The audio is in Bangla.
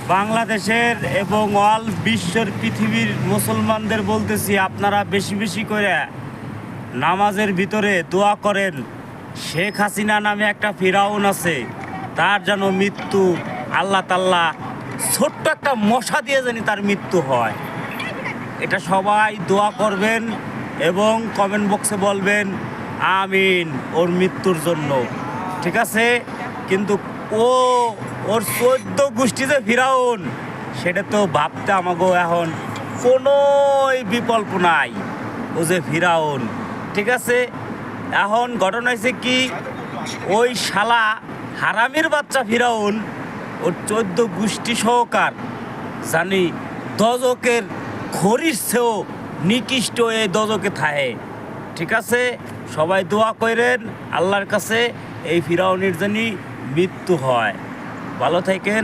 বাংলাদেশের এবং অল বিশ্বের পৃথিবীর মুসলমানদের বলতেছি, আপনারা বেশি বেশি করে নামাজের ভিতরে দোয়া করেন। শেখ হাসিনা নামে একটা ফিরাউন আছে, তার যেন মৃত্যু আল্লাহ তাআলা ছোট্ট একটা মশা দিয়ে জানি তার মৃত্যু হয়। এটা সবাই দোয়া করবেন এবং কমেন্ট বক্সে বলবেন আমিন ওর মৃত্যুর জন্য, ঠিক আছে? কিন্তু ওর 14 গোষ্ঠী যে ফিরাউন, সেটা তো ভাবতে আমাকে এখন কোনো বিকল্প নাই। ও যে ফিরাউন, ঠিক আছে? এখন ঘটনা হয়েছে কি, ওই শালা হারামির বাচ্চা ফিরাউন ওর 14 গোষ্ঠী সহকার জানি দজকের খরির চেয়েও নিকৃষ্ট এই দজকে থাহে, ঠিক আছে? সবাই দোয়া করেন আল্লাহর কাছে এই ফিরাউনের জানি মৃত্যু হয়। ভালো থাকেন।